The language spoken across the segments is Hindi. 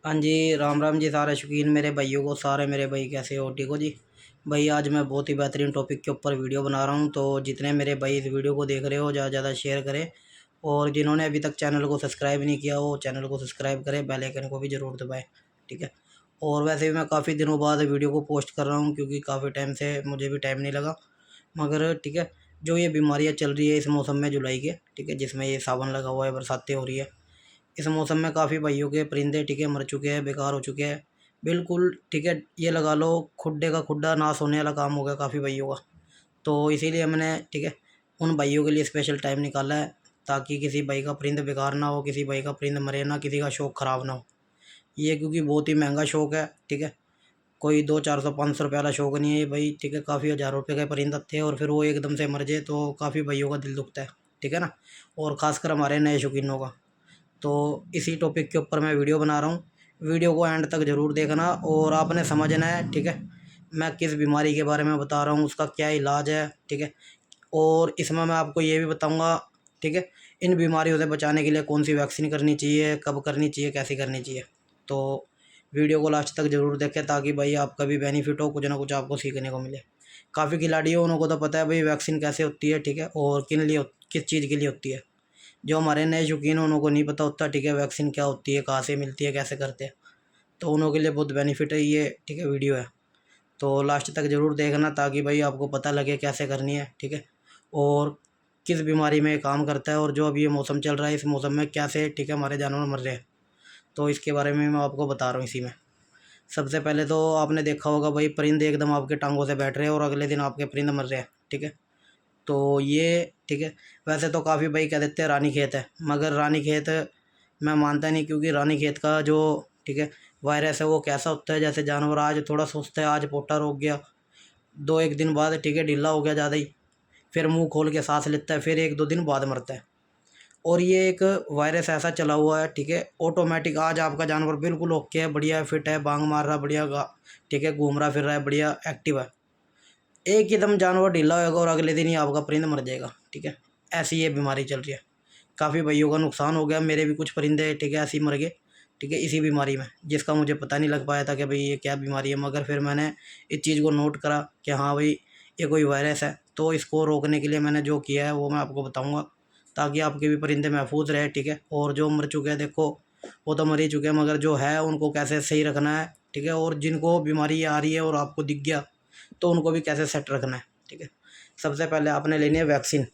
हाँ जी, राम राम जी सारे शौकीन मेरे भाइयों को। सारे मेरे भाई कैसे हो? ठीक हो जी। भाई आज मैं बहुत ही बेहतरीन टॉपिक के ऊपर वीडियो बना रहा हूँ, तो जितने मेरे भाई इस वीडियो को देख रहे हो ज़्यादा से ज़्यादा शेयर करें। और जिन्होंने अभी तक चैनल को सब्सक्राइब नहीं किया हो चैनल को सब्सक्राइब करें, बेल आइकन को भी ज़रूर दबाएँ। ठीक है। और वैसे भी मैं काफ़ी दिनों बाद वीडियो को पोस्ट कर रहा हूँ, क्योंकि काफ़ी टाइम से मुझे भी टाइम नहीं लगा। मगर ठीक है, जो ये बीमारियाँ चल रही है इस मौसम में जुलाई के, ठीक है, जिसमें ये सावन लगा हुआ है, बरसातें हो रही है, इस मौसम में काफ़ी भाइयों के परिंदे ठीक है मर चुके हैं, बेकार हो चुके हैं बिल्कुल। ठीक है, ये लगा लो खुड्डे का खुड्डा नाश होने वाला काम हो गया काफ़ी भाइयों का। तो इसीलिए मैंने ठीक है उन भाइयों के लिए स्पेशल टाइम निकाला है, ताकि किसी भाई का परिंद बेकार ना हो, किसी भाई का परिंद मरे ना, किसी का शौक़ ख़राब ना हो। ये क्योंकि बहुत ही महंगा शौक़ है। ठीक है, कोई 200-400-500 रुपये वाला शौक़ नहीं है ये भाई। ठीक है, काफ़ी हज़ारों रुपये के परिंद थे और फिर वो एकदम से मर जाए तो काफ़ी भाइयों का दिल दुखता है। ठीक है ना, और ख़ासकर हमारे नए शौकीनों का। तो इसी टॉपिक के ऊपर मैं वीडियो बना रहा हूँ। वीडियो को एंड तक ज़रूर देखना और आपने समझना है। ठीक है, मैं किस बीमारी के बारे में बता रहा हूँ, उसका क्या इलाज है। ठीक है, और इसमें मैं आपको ये भी बताऊँगा ठीक है इन बीमारियों से बचाने के लिए कौन सी वैक्सीन करनी चाहिए, कब करनी चाहिए, कैसे करनी चाहिए। तो वीडियो को लास्ट तक ज़रूर देखें, ताकि भाई आपका भी बेनिफिट हो, कुछ ना कुछ आपको सीखने को मिले। काफ़ी खिलाड़ी हो उनको तो पता है भाई वैक्सीन कैसे होती है, ठीक है, और किस चीज़ के लिए होती है। जो हमारे नए शौकीन हैं उनको नहीं पता होता ठीक है वैक्सीन क्या होती है, कहाँ से मिलती है, कैसे करते हैं। तो उन्हों के लिए बहुत बेनिफिट है ये ठीक है वीडियो है। तो लास्ट तक ज़रूर देखना, ताकि भाई आपको पता लगे कैसे करनी है। ठीक है, और किस बीमारी में ये काम करता है, और जो अभी ये मौसम चल रहा है इस मौसम में कैसे ठीक है हमारे जानवर मर रहे हैं, तो इसके बारे में मैं आपको बता रहा हूँ इसी में। सबसे पहले तो आपने देखा होगा भाई परिंदे एकदम आपके टांगों से बैठ रहे हैं और अगले दिन आपके परिंदे मर रहे हैं। ठीक है, तो ये ठीक है, वैसे तो काफ़ी भाई कह देते हैं रानीखेत है, मगर रानीखेत मैं मानता नहीं, क्योंकि रानीखेत का जो ठीक है वायरस है वो कैसा होता है, जैसे जानवर आज थोड़ा सुस्त है, आज पोटा रोक गया, दो एक दिन बाद ठीक है ढीला हो गया ज़्यादा ही, फिर मुंह खोल के सांस लेता है, फिर एक दो दिन बाद मरता है। और ये एक वायरस ऐसा चला हुआ है ठीक है ऑटोमेटिक। आज आपका जानवर बिल्कुल ओके है, बढ़िया फिट है, बांग मार रहा बढ़िया ठीक है, घूम रहा फिर रहा है बढ़िया एक्टिव है, एक एकदम जानवर ढीला होगा और अगले दिन ही आपका परिंद मर जाएगा। ठीक है, ऐसी ये बीमारी चल रही है। काफ़ी भाइयों का नुकसान हो गया, मेरे भी कुछ परिंदे ठीक है ऐसे ही मर गए। ठीक है, इसी बीमारी में, जिसका मुझे पता नहीं लग पाया था कि भाई ये क्या बीमारी है, मगर फिर मैंने इस चीज़ को नोट करा कि हाँ भाई ये कोई वायरस है। तो इसको रोकने के लिए मैंने जो किया है वो मैं आपको बताऊँगा, ताकि आपके भी परिंदे महफूज रहे। ठीक है, और जो मर चुके हैं देखो वो तो मर ही चुके हैं, मगर जो है उनको कैसे सही रखना है। ठीक है, और जिनको बीमारी आ रही है और आपको दिख गया तो उनको भी कैसे सेट रखना है। ठीक है, सबसे पहले आपने लेनी है वैक्सीन।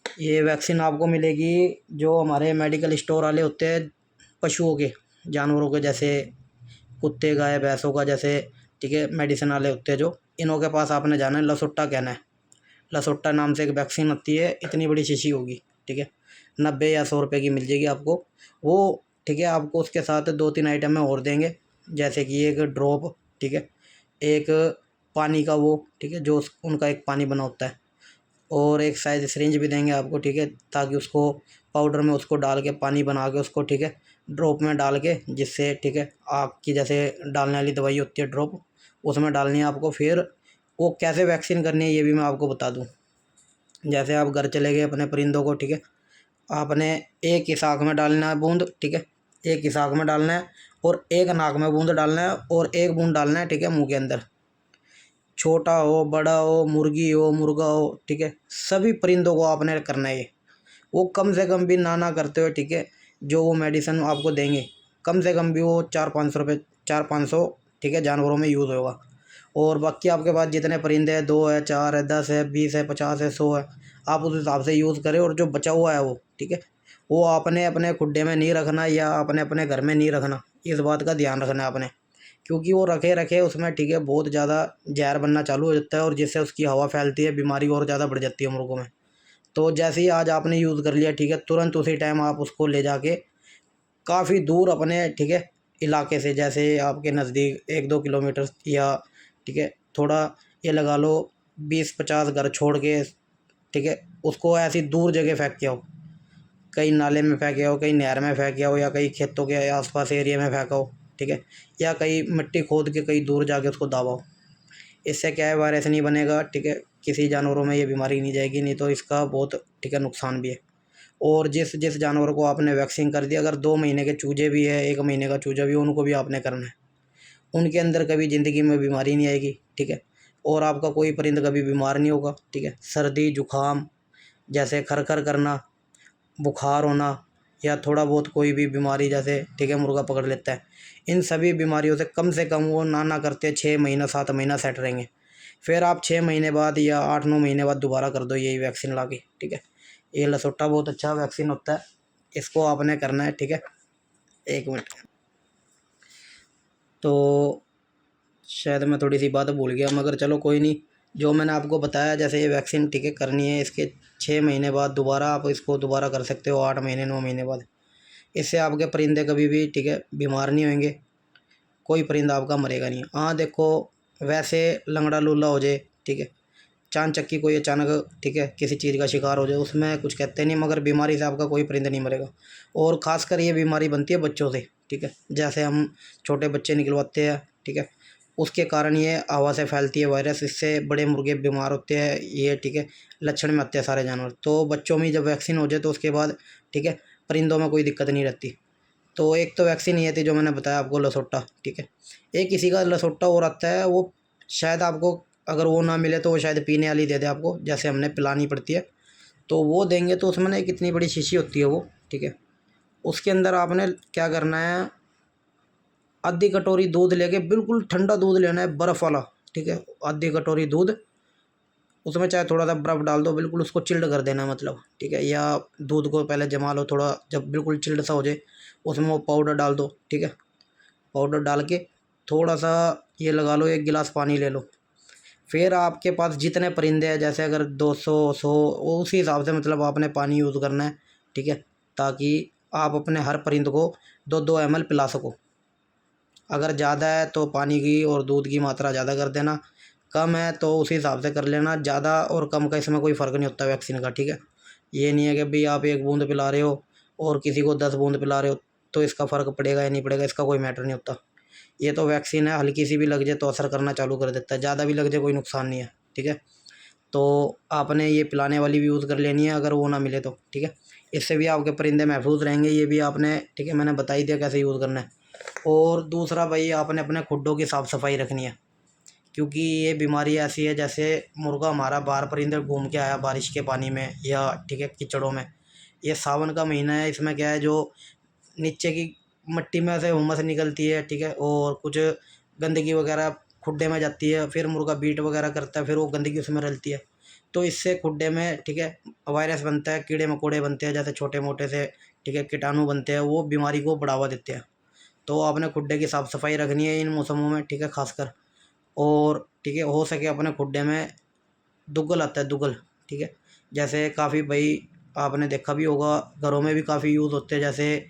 ये वैक्सीन आपको मिलेगी जो हमारे मेडिकल स्टोर वाले होते हैं पशुओं के, जानवरों के, जैसे कुत्ते गाय भैंसों का, जैसे ठीक है मेडिसिन वाले होते हैं जो, इन्हों के पास आपने जाना है। लसोट्टा कहना है, लसोट्टा नाम से एक वैक्सीन आती है, इतनी बड़ी शीशी होगी। ठीक है, 90 या 100 रुपये की मिल जाएगी आपको वो। ठीक है, आपको उसके साथ 2-3 आइटम में और देंगे, जैसे कि एक ड्रॉप, ठीक है, एक पानी का वो, ठीक है, जो उनका एक पानी बना होता है, और एक शायद सिरिंज भी देंगे आपको। ठीक है, ताकि उसको पाउडर में उसको डाल के पानी बना के उसको ठीक है ड्रॉप में डाल के, जिससे ठीक है आपकी जैसे डालने वाली दवाई होती है ड्रॉप, उसमें डालनी है आपको। फिर वो कैसे वैक्सीन करनी है ये भी मैं आपको बता दूं। जैसे आप घर चले गए अपने परिंदों को, ठीक है, आपने एक ही साख में डालना है बूंद। ठीक है, एक ही साख में डालना है, और एक नाक में बूंद डालना है, और एक बूंद डालना है ठीक है मुंह के अंदर। छोटा हो बड़ा हो मुर्गी हो मुर्गा हो, ठीक है, सभी परिंदों को आपने करना है ये। वो कम से कम भी ना करते हुए, ठीक है, जो वो मेडिसिन आपको देंगे कम से कम भी वो 400-500 रुपये, 400-500 ठीक है जानवरों में यूज़ होगा। और बाकी आपके पास जितने परिंदे हैं, 2 है, 4 है, 10 है, 20 है, 50 है, 100 है, आप उस हिसाब से यूज़ करें। और जो बचा हुआ है वो ठीक है वो आपने अपने खुड्डे में नहीं रखना, या अपने अपने घर में नहीं रखना, इस बात का ध्यान रखना है आपने। क्योंकि वो रखे रखे उसमें ठीक है बहुत ज़्यादा जहर बनना चालू हो जाता है, और जिससे उसकी हवा फैलती है, बीमारी और ज़्यादा बढ़ जाती है मुर्गों में। तो जैसे ही आज आपने यूज़ कर लिया, ठीक है, तुरंत उसी टाइम आप उसको ले जाके काफ़ी दूर अपने ठीक है इलाके से, जैसे आपके नज़दीक 1-2 किलोमीटर, या ठीक है थोड़ा ये लगा लो 20-50 घर छोड़ के, ठीक है, उसको ऐसी दूर जगह फेंक के आओ। कहीं नाले में फेंके हो, कहीं नहर में फेंके हो, या कहीं खेतों के आसपास एरिया में फेंका हो। ठीक है, या कहीं मिट्टी खोद के कहीं दूर जाके उसको दबाओ। इससे क्या है वायरस नहीं बनेगा। ठीक है, किसी जानवरों में ये बीमारी नहीं जाएगी, नहीं तो इसका बहुत ठीक है नुकसान भी है। और जिस जिस जानवर को आपने वैक्सीन कर दिया, अगर 2 महीने के चूजे भी है, 1 महीने का चूजा भी है, उनको भी आपने करना है। उनके अंदर कभी ज़िंदगी में बीमारी नहीं आएगी, ठीक है। और आपका कोई परिंदा कभी बीमार नहीं होगा, ठीक है। सर्दी जुकाम जैसे खरखर करना, बुखार होना या थोड़ा बहुत कोई भी बीमारी जैसे, ठीक है, मुर्गा पकड़ लेता है, इन सभी बीमारियों से कम वो ना करते 6 महीना 7 महीना सेट रहेंगे। फिर आप 6 महीने बाद या 8-9 महीने बाद दोबारा कर दो यही वैक्सीन ला के, ठीक है। ये लसोटा बहुत अच्छा वैक्सीन होता है, इसको आपने करना है, ठीक है। 1 मिनट। तो शायद मैं थोड़ी सी बात भूल गया, मगर चलो कोई नहीं। जो मैंने आपको बताया जैसे ये वैक्सीन, ठीक है, करनी है, इसके 6 महीने बाद दोबारा आप इसको दोबारा कर सकते हो, 8 महीने 9 महीने बाद। इससे आपके परिंदे कभी भी, ठीक है, बीमार नहीं होंगे, कोई परिंदा आपका मरेगा नहीं। हाँ देखो, वैसे लंगड़ा लूला हो जाए, ठीक है, चांद चक्की कोई अचानक, ठीक है, किसी चीज़ का शिकार हो जाए, उसमें कुछ कहते नहीं, मगर बीमारी से आपका कोई परिंदा नहीं मरेगा। और ख़ासकर ये बीमारी बनती है बच्चों से, ठीक है, जैसे हम छोटे बच्चे निकलवाते हैं, ठीक है, उसके कारण ये हवा से फैलती है वायरस, इससे बड़े मुर्गे बीमार होते हैं ये, ठीक है, लक्षण में आते हैं सारे जानवर। तो बच्चों में जब वैक्सीन हो जाए तो उसके बाद, ठीक है, परिंदों में कोई दिक्कत नहीं रहती। तो एक तो वैक्सीन ये थी जो मैंने बताया आपको, लसोटा, ठीक है। एक किसी का लसोटा और आता है, वो शायद आपको, अगर वो ना मिले तो वो शायद पीने वाली दे दे आपको, जैसे हमने पिलानी पड़ती है, तो वो देंगे। तो उसमें ना एक इतनी बड़ी शीशी होती है वो, ठीक है, उसके अंदर आपने क्या करना है, आधी कटोरी दूध लेके, बिल्कुल ठंडा दूध लेना है, बर्फ़ वाला, ठीक है, आधी कटोरी दूध, उसमें चाहे थोड़ा सा बर्फ़ डाल दो, बिल्कुल उसको चिल्ड कर देना मतलब, ठीक है। या दूध को पहले जमा लो थोड़ा, जब बिल्कुल चिल्ड सा हो जाए उसमें वो पाउडर डाल दो, ठीक है। पाउडर डाल के थोड़ा सा ये लगा लो, 1 गिलास पानी ले लो। फिर आपके पास जितने परिंदे हैं, जैसे अगर 200 100, उसी हिसाब से मतलब आपने पानी यूज़ करना है, ठीक है, ताकि आप अपने हर परिंद को 2-2 ml पिला सको। अगर ज़्यादा है तो पानी की और दूध की मात्रा ज़्यादा कर देना, कम है तो उसी हिसाब से कर लेना। ज़्यादा और कम का इसमें कोई फ़र्क नहीं होता वैक्सीन का, ठीक है। ये नहीं है कि भाई आप 1 बूंद पिला रहे हो और किसी को 10 बूंद पिला रहे हो तो इसका फ़र्क पड़ेगा या नहीं पड़ेगा, इसका कोई मैटर नहीं होता। ये तो वैक्सीन है, हल्की सी भी लग जाए तो असर करना चालू कर देता है, ज़्यादा भी लग जाए कोई नुकसान नहीं है, ठीक है। तो आपने ये पिलाने वाली भी यूज़ कर लेनी है अगर वो ना मिले तो, ठीक है। इससे भी आपके परिंदे महफूज रहेंगे, ये भी आपने, ठीक है, मैंने बता ही दिया कैसे यूज़ करना है। और दूसरा भाई, आपने अपने खुड्डों की साफ़ सफाई रखनी है, क्योंकि ये बीमारी ऐसी है, जैसे मुर्गा हमारा बाहर परिंदे घूम के आया बारिश के पानी में या, ठीक है, कीचड़ों में, ये सावन का महीना है, इसमें क्या है, जो नीचे की मिट्टी में से हुमस निकलती है, ठीक है, और कुछ गंदगी वगैरह खुड्डे में जाती है, फिर मुर्गा बीट वगैरह करता है, फिर वो गंदगी उसमें रलती है, तो इससे खुड्डे में, ठीक है, वायरस बनता है, कीड़े मकोड़े बनते हैं, जैसे छोटे मोटे से, ठीक है, कीटाणु बनते हैं, वो बीमारी को बढ़ावा देते हैं। तो आपने खुड्डे की साफ़ सफाई रखनी है इन मौसमों में, ठीक है, खासकर। और ठीक है, हो सके अपने खुड्डे में दुग्गल आता है, दुग्गल, ठीक है, जैसे काफ़ी भाई आपने देखा भी होगा, घरों में भी काफ़ी यूज़ होते हैं, जैसे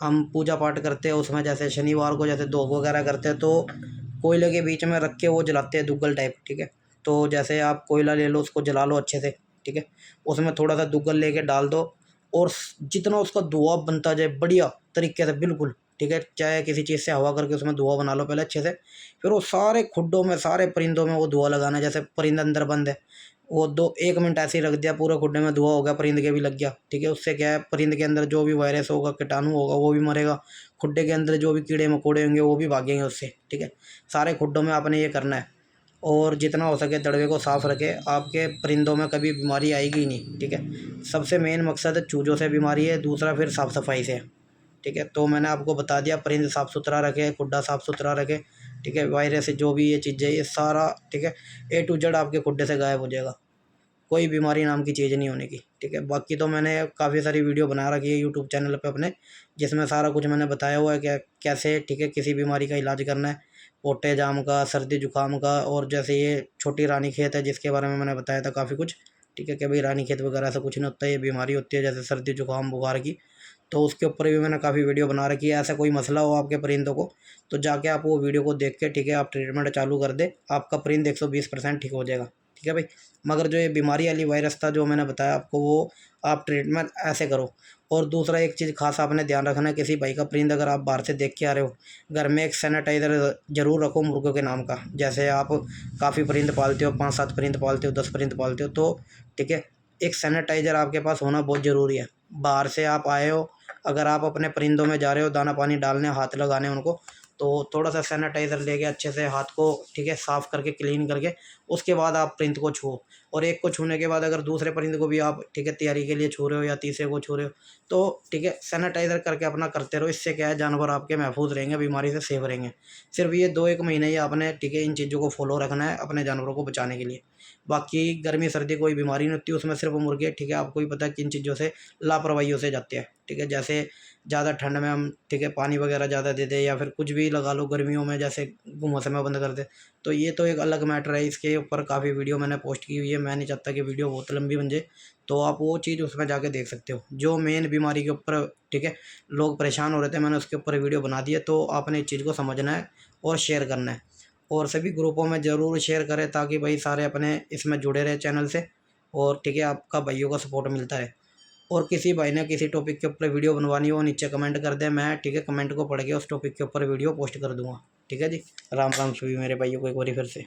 हम पूजा पाठ करते हैं उसमें, जैसे शनिवार को जैसे धूप वगैरह करते हैं तो कोयले के बीच में रख के वो जलाते हैं दुग्गल टाइप, ठीक है। तो जैसे आप कोयला ले लो, उसको जला लो अच्छे से, ठीक है, उसमें थोड़ा सा दुग्गल लेके डाल दो, और जितना उसका धुआं बनता जाए बढ़िया तरीके से, बिल्कुल, ठीक है, चाहे किसी चीज़ से हवा करके उसमें धुआं बना लो पहले अच्छे से, फिर वो सारे खुड्डों में, सारे परिंदों में वो धुआं लगाना। जैसे परिंदा अंदर बंद है, वो 1 मिनट ऐसे ही रख दिया, पूरे खुड्डे में धुआं हो गया, परिंद के भी लग गया, ठीक है। उससे क्या है, परिंद के अंदर जो भी वायरस होगा, कीटाणु होगा, वो भी मरेगा, खुड्डे के अंदर जो भी कीड़े मकोड़े होंगे वो भी भागेंगे उससे, ठीक है। सारे खुड्डों में आपने ये करना है, और जितना हो सके दड़बे को साफ़ रखें, आपके परिंदों में कभी बीमारी आएगी ही नहीं, ठीक है। सबसे मेन मकसद चूज़ों से बीमारी है, दूसरा फिर साफ़ सफाई से, ठीक है। तो मैंने आपको बता दिया, परिंद साफ़ सुथरा रखें, खुड्डा साफ़ सुथरा रखें, ठीक है। वायरस जो भी ये चीज़ें, ये सारा, ठीक है, A to Z आपके खुड्डे से गायब हो जाएगा, कोई बीमारी नाम की चीज़ नहीं होने की, ठीक है। बाकी तो मैंने काफ़ी सारी वीडियो बना रखी है यूट्यूब चैनल पे अपने, जिसमें सारा कुछ मैंने बताया हुआ है कि कैसे, ठीक है, किसी बीमारी का इलाज करना है, पोटे जाम का, सर्दी जुकाम का, और जैसे ये छोटी रानीखेत है जिसके बारे में मैंने बताया था काफ़ी कुछ, ठीक है, कि भाई रानीखेत वगैरह ऐसा कुछ नहीं होता, ये बीमारी होती है जैसे सर्दी जुकाम बुखार की। तो उसके ऊपर भी मैंने काफ़ी वीडियो बना रखी है। ऐसा कोई मसला हो आपके परिंदों को तो जाके आप वो वीडियो को देख के, ठीक है, आप ट्रीटमेंट चालू कर दे, आपका परिंद 120% ठीक हो जाएगा, ठीक है भाई। मगर जो ये बीमारी वाली वायरस था जो मैंने बताया आपको, वो आप ट्रीटमेंट ऐसे करो। और दूसरा एक चीज़ खास आपने ध्यान रखना है, किसी भाई का परिंद अगर आप बाहर से देख के आ रहे हो, घर में एक सैनिटाइज़र ज़रूर रखो मुर्गों के नाम का। जैसे आप काफ़ी परिंद पालते हो, 5-7 परिंद पालते हो, 10 परिंद पालते हो, तो ठीक है, एक सैनिटाइज़र आपके पास होना बहुत ज़रूरी है, बाहर से आप आए हो, अगर आप अपने परिंदों में जा रहे हो दाना पानी डालने, हाथ लगाने उनको, तो थोड़ा सा सैनिटाइज़र लेके अच्छे से हाथ को, ठीक है, साफ़ करके क्लीन करके उसके बाद आप परिंद को छुओ। और एक को छूने के बाद अगर दूसरे परिंद को भी आप, ठीक है, तैयारी के लिए छू रहे हो या तीसरे को छू रहे हो, तो ठीक है, सैनिटाइज़र करके अपना करते रहो। इससे क्या है, जानवर आपके महफूज रहेंगे, बीमारी से सेफ रहेंगे। सिर्फ ये 2-1 महीने ही आपने, ठीक है, इन चीज़ों को फॉलो रखना है अपने जानवरों को बचाने के लिए। बाकी गर्मी सर्दी कोई बीमारी नहीं होती उसमें, सिर्फ मुर्गे, ठीक है, आपको ही पता है किन चीज़ों से लापरवाहियों से जाते हैं, ठीक है। जैसे ज़्यादा ठंड में हम, ठीक है, पानी वगैरह ज़्यादा दे दें या फिर कुछ भी लगा लो, गर्मियों में जैसे मौसम बंद कर दे, तो ये तो एक अलग मैटर है। इसके ऊपर काफ़ी वीडियो मैंने पोस्ट की हुई है, मैं नहीं चाहता कि वीडियो बहुत लंबी बन जाए, तो आप वो चीज़ उसमें जाके देख सकते हो। जो मेन बीमारी के ऊपर, ठीक है, लोग परेशान हो रहे थे, मैंने उसके ऊपर वीडियो बना दी है। तो आपने इस चीज़ को समझना है और शेयर करना है, और सभी ग्रुपों में ज़रूर शेयर करें ताकि भाई सारे अपने इसमें जुड़े रहे चैनल से, और ठीक है, आपका भाइयों का सपोर्ट मिलता है। और किसी भाई ने किसी टॉपिक के ऊपर वीडियो बनवानी हो, नीचे कमेंट कर दें, मैं, ठीक है, कमेंट को पढ़ के उस टॉपिक के ऊपर वीडियो पोस्ट कर दूंगा। ठीक है जी। राम राम सभी मेरे भाइयों को एक बार फिर से।